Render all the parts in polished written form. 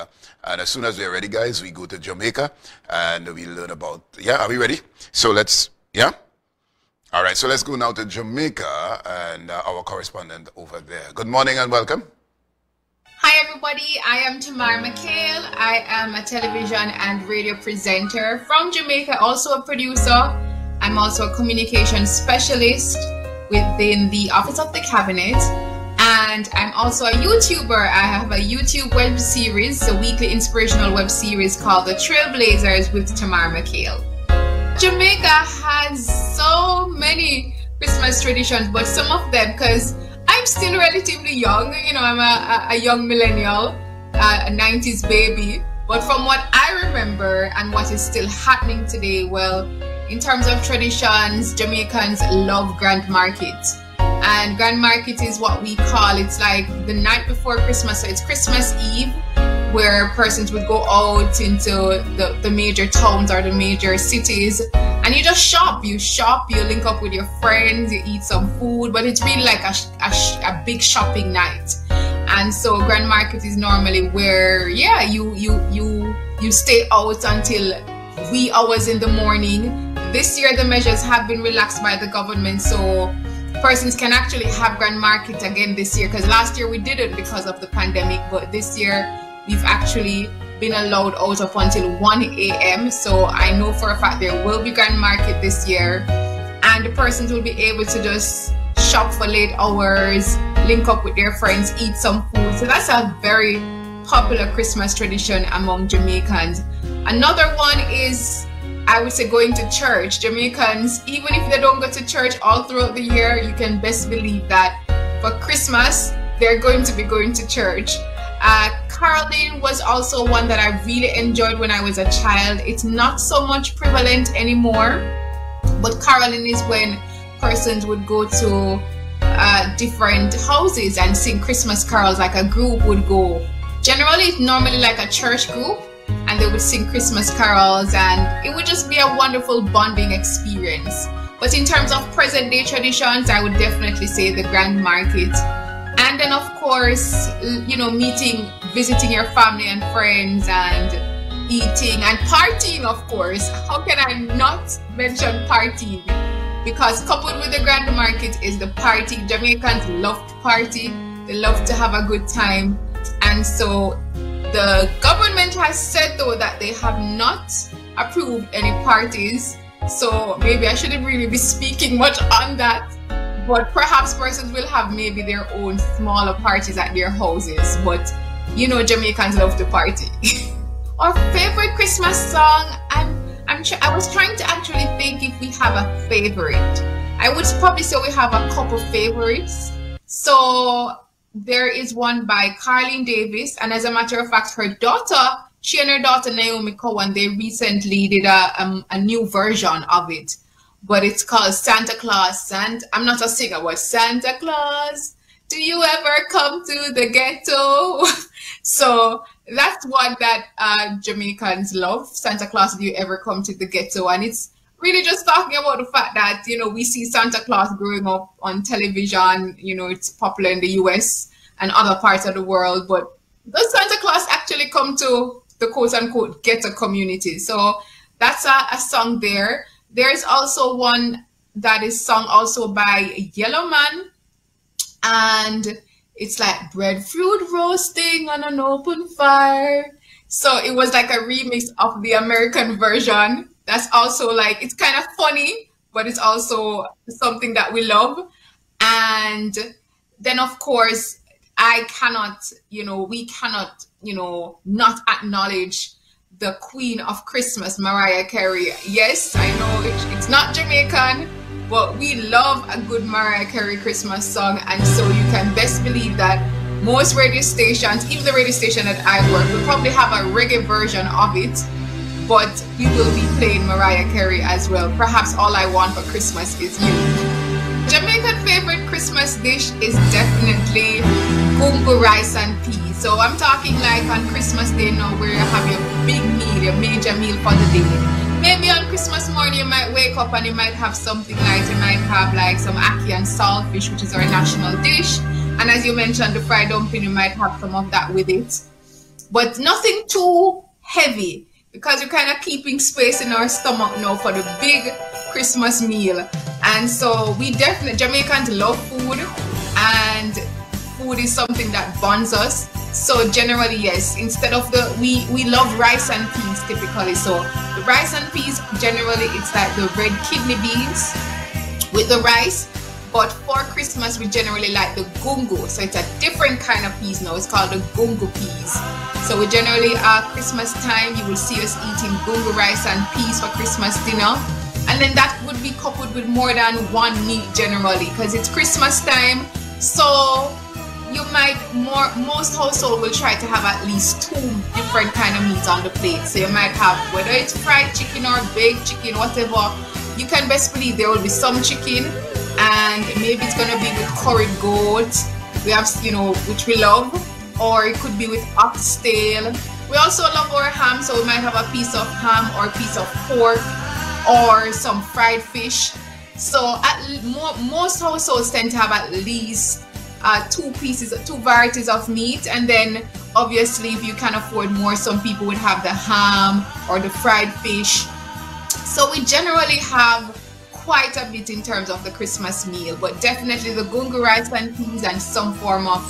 Africa. And as soon as we're ready, guys, we go to Jamaica and we learn about, are we ready? So let's, All right, so let's go now to Jamaica and our correspondent over there. Good morning and welcome. Hi everybody, I am Tamara McHale. I am a television and radio presenter from Jamaica, also a producer. I'm also a communication specialist within the Office of the Cabinet. And I'm also a YouTuber. I have a YouTube web series, a weekly inspirational web series called The Trailblazers with Tamara McHale. Jamaica has so many Christmas traditions, but some of them, because I'm still relatively young, you know, I'm a young millennial, a 90s baby. But from what I remember and what is still happening today, well, in terms of traditions, Jamaicans love Grand Market. And Grand Market is what we call, it's like the night before Christmas, so it's Christmas Eve, where persons would go out into the major towns or the major cities, and you just shop, you link up with your friends, you eat some food, but it's really like a big shopping night. And so Grand Market is normally where, you stay out until wee hours in the morning. This year the measures have been relaxed by the government, so persons can actually have Grand Market again this year, because last year we didn't because of the pandemic, but this year we've actually been allowed out up until 1 a.m. So I know for a fact there will be Grand Market this year, and the persons will be able to just shop for late hours, link up with their friends, eat some food. So that's a very popular Christmas tradition among Jamaicans. Another one is, I would say, going to church. Jamaicans, even if they don't go to church all throughout the year, you can best believe that for Christmas they're going to be going to church. Caroling was also one that I really enjoyed when I was a child. It's not so much prevalent anymore, but caroling is when persons would go to different houses and sing Christmas carols. Like a group would go, generally it's normally like a church group, and they would sing Christmas carols, and it would just be a wonderful bonding experience. But in terms of present day traditions, I would definitely say the Grand Market. And then of course, you know, visiting your family and friends and eating and partying, of course. How can I not mention partying? Because coupled with the Grand Market is the party. Jamaicans love to party. They love to have a good time. And so the government has said though that they have not approved any parties. So maybe I shouldn't really be speaking much on that. But perhaps persons will have maybe their own smaller parties at their houses. But you know, Jamaicans love to party. Our favorite Christmas song, I was trying to actually think if we have a favorite. I would probably say we have a couple favorites. So there is one by Carleen Davis, and as a matter of fact, her daughter, she and her daughter Naomi Cowan, they recently did a new version of it. But it's called Santa Claus. I'm not a singer, but Santa Claus, do you ever come to the ghetto? So that's one that Jamaicans love. Santa Claus, do you ever come to the ghetto? And it's really just talking about the fact that, you know, we see Santa Claus growing up on television. You know, it's popular in the US and other parts of the world. But does Santa Claus actually come to the quote-unquote ghetto community? So that's a song there. There's also one that is sung also by Yellow Man, and it's like breadfruit roasting on an open fire. So it was like a remix of the American version. That's also like, it's kind of funny, but it's also something that we love. And then of course, we cannot, not acknowledge the Queen of Christmas, Mariah Carey. Yes, I know it's not Jamaican, but we love a good Mariah Carey Christmas song. And so you can best believe that most radio stations, even the radio station that I work, will probably have a reggae version of it, but we will be playing Mariah Carey as well. Perhaps All I Want for Christmas Is You. Jamaican favorite Christmas dish is definitely gungo rice and peas. So I'm talking like on Christmas Day now, where you have your big meal, your major meal for the day. Maybe on Christmas morning you might wake up and you might have something light. You might have like some ackee and saltfish, which is our national dish. And as you mentioned, the fried dumpling, you might have some of that with it. but nothing too heavy, because we're kind of keeping space in our stomach now for the big Christmas meal. And so we definitely, Jamaicans love food, and food is something that bonds us. So generally, yes, instead of we love rice and peas typically. So the rice and peas, generally it's like the red kidney beans with the rice. But for Christmas, we generally like the gungo. So it's a different kind of peas now. It's called the gungo peas. So we generally, Christmas time, you will see us eating gungo rice and peas for Christmas dinner. And then that would be coupled with more than one meat generally, because it's Christmas time. So you might, most households will try to have at least 2 different kind of meats on the plate. So you might have, whether it's fried chicken or baked chicken, whatever, you can best believe there will be some chicken, and maybe it's gonna be with curried goat, we have, you know, which we love, or it could be with oxtail. We also love our ham, so we might have a piece of ham or a piece of pork or some fried fish. So most households tend to have at least 2 varieties of meat, and then obviously if you can afford more, some people would have the ham or the fried fish. So we generally have quite a bit in terms of the Christmas meal, but definitely the gungo rice and peas and some form of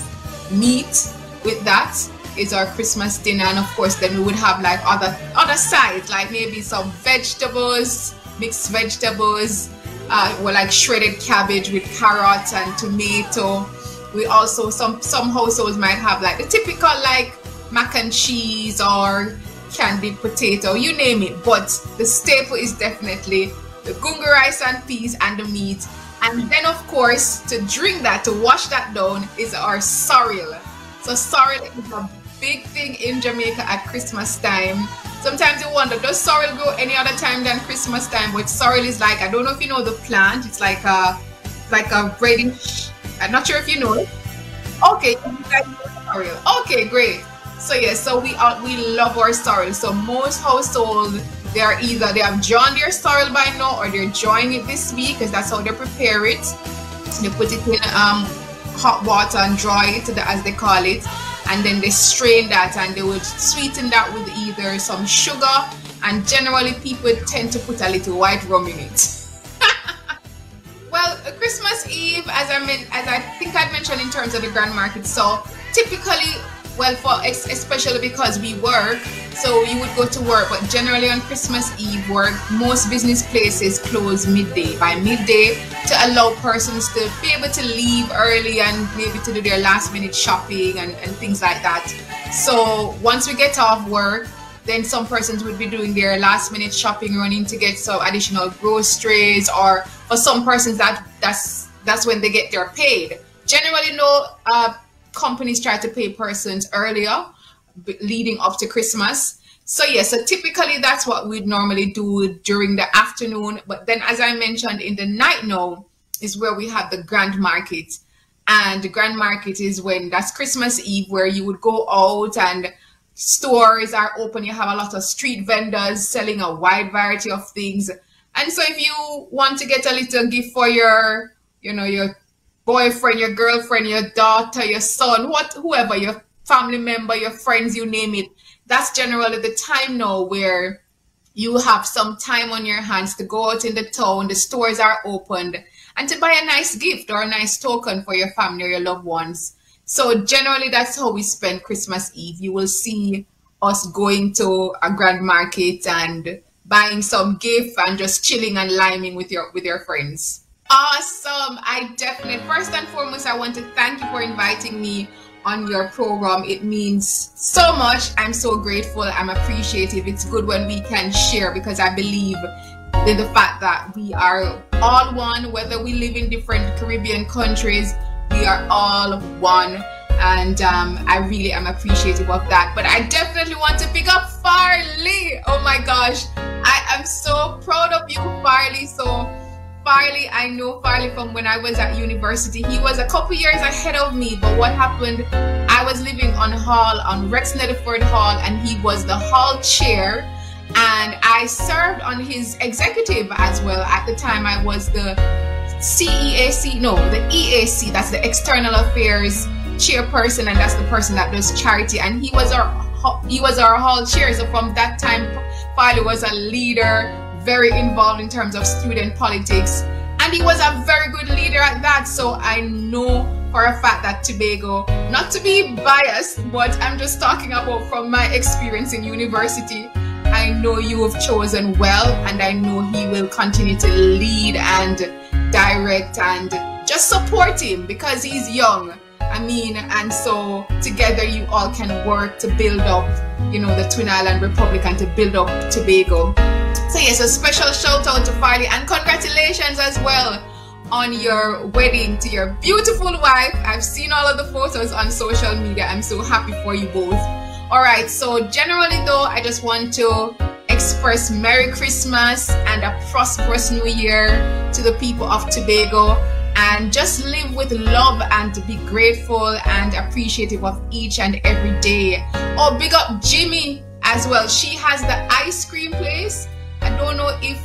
meat with that is our Christmas dinner. And of course then we would have like other sides, like maybe some vegetables, mixed vegetables, like shredded cabbage with carrots and tomato. We also, some households might have like the typical like mac and cheese or candied potato, you name it, but the staple is definitely the gungo rice and peas and the meat. And then of course, to drink that, to wash that down, is our sorrel. So sorrel is a big thing in Jamaica at Christmas time. Sometimes you wonder, does sorrel grow any other time than Christmas time? But sorrel is like, I don't know if you know the plant, it's like a reddish, I'm not sure if you know it. Okay, you guys know sorrel. Okay, great. So yes, so we love our sorrel. So most households, they have drawn their sorrel by now, or they're drawing it this week, because that's how they prepare it. They put it in hot water and dry it, as they call it, and then they strain that, and they would sweeten that with either some sugar, and generally people tend to put a little white rum in it. Well, Christmas Eve, as I think I mentioned in terms of the grand market, so typically, well, especially because we work, so you would go to work, but generally on Christmas Eve, most business places close midday. By midday, to allow persons to be able to leave early and maybe to do their last minute shopping and things like that. So once we get off work, then some persons would be doing their last minute shopping, running to get some additional groceries, or for some persons that's when they get their paid. Generally, no, companies try to pay persons earlier, leading up to Christmas. So yeah, so typically that's what we'd normally do during the afternoon. But then, as I mentioned, in the night now is where we have the grand market. And the grand market is when that's Christmas Eve, where you would go out and stores are open. You have a lot of street vendors selling a wide variety of things. And so if you want to get a little gift for your, your boyfriend, your girlfriend, your daughter, your son, whoever, your family member, your friends, you name it, that's generally the time now where you have some time on your hands to go out in the town, the stores are opened, and to buy a nice gift or a nice token for your family or your loved ones. So generally that's how we spend Christmas Eve. You will see us going to a grand market and buying some gift and just chilling and liming with your friends. Awesome. First and foremost, I want to thank you for inviting me on your program. It means so much. I'm so grateful. I'm appreciative. It's good when we can share, because I believe in the fact that we are all one, whether we live in different Caribbean countries, we are all one. And I really am appreciative of that. But I definitely want to pick up Farley. Oh my gosh. I am so proud of you, Farley. So Farley, I know Farley from when I was at university. He was a couple years ahead of me, but what happened, I was living on Rex Netherford Hall, and he was the hall chair, and I served on his executive as well. At the time, I was the the EAC, that's the External Affairs chairperson, and that's the person that does charity, and he was our he was our hall chair. So from that time, Farley was a leader, very involved in terms of student politics, and he was a very good leader at that. So I know for a fact that Tobago, not to be biased, but I'm just talking about from my experience in university, I know you have chosen well, and I know he will continue to lead and direct and just support him because he's young. I mean, and so together you all can work to build up, you know, the Twin Island Republic and to build up Tobago. So yes, a special shout out to Farley, and congratulations as well on your wedding to your beautiful wife. I've seen all of the photos on social media. I'm so happy for you both. Alright, so generally though, I just want to express Merry Christmas and a prosperous New Year to the people of Tobago, and just live with love and be grateful and appreciative of each and every day. Oh, big up Jimmy as well. She has the ice cream place. I don't know if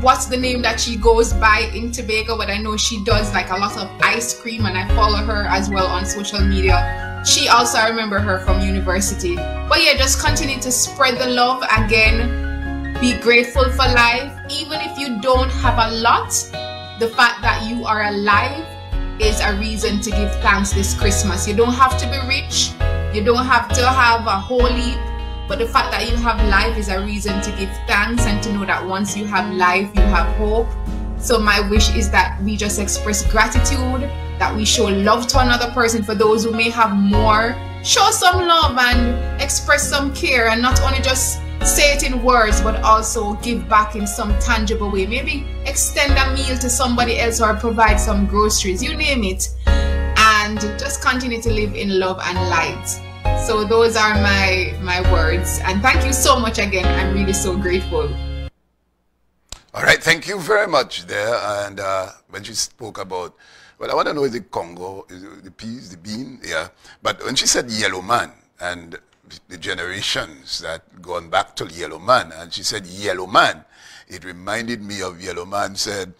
what's the name that she goes by in Tobago, but I know she does like a lot of ice cream, and I follow her as well on social media. She also, I remember her from university. But yeah, just continue to spread the love. Again, be grateful for life. Even if you don't have a lot, the fact that you are alive is a reason to give thanks this Christmas. You don't have to be rich. You don't have to have a whole heap. But the fact that you have life is a reason to give thanks, and to know that once you have life, you have hope. So my wish is that we just express gratitude, that we show love to another person. For those who may have more, show some love and express some care, and not only just say it in words, but also give back in some tangible way. Maybe extend a meal to somebody else, or provide some groceries, you name it. And just continue to live in love and light. So those are my words, and thank you so much again. I'm really so grateful. All right, thank you very much there. And when she spoke about, well, I want to know, is it Congo, is it the peas, the bean? Yeah. But when she said yellow man and the generations that gone back to yellow man, and she said yellow man, it reminded me of yellow man said,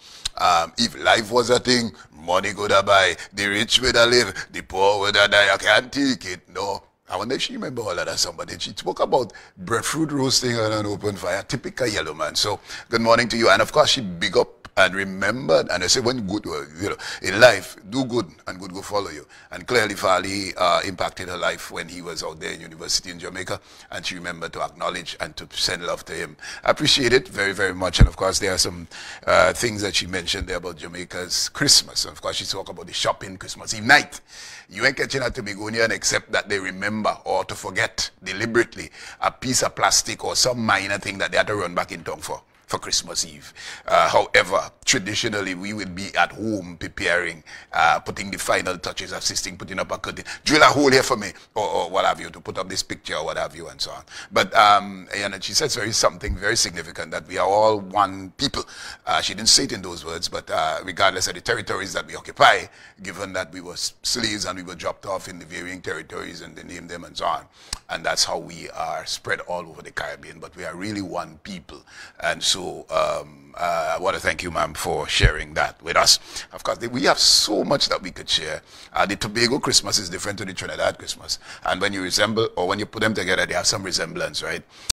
if life was a thing, money go to buy, the rich would live, the poor would die. I can't take it. No. I wonder if she remember all of that somebody. She spoke about breadfruit roasting on an open fire, typical yellow man. So good morning to you. And of course she big up and remembered, and I say when good, you know, in life, do good and good go follow you. And clearly Farley impacted her life when he was out there in university in Jamaica, and she remembered to acknowledge and to send love to him. I appreciate it very, very much. And of course there are some things that she mentioned there about Jamaica's Christmas. And of course she talked about the shopping Christmas Eve night. You ain't catching a Tobagonian except that they remember or to forget deliberately a piece of plastic or some minor thing that they had to run back in town for Christmas Eve. However, traditionally we would be at home preparing, putting the final touches, assisting, putting up a curtain, drill a hole here for me, or what have you, to put up this picture or what have you, and so on. But and she says something very significant, that we are all one people. She didn't say it in those words, but regardless of the territories that we occupy, given that we were slaves and we were dropped off in the varying territories and they named them and so on, and that's how we are spread all over the Caribbean, but we are really one people. And so I want to thank you, ma'am, for sharing that with us. Of course, we have so much that we could share. The Tobago Christmas is different to the Trinidad Christmas. And when you resemble, or when you put them together, they have some resemblance, right?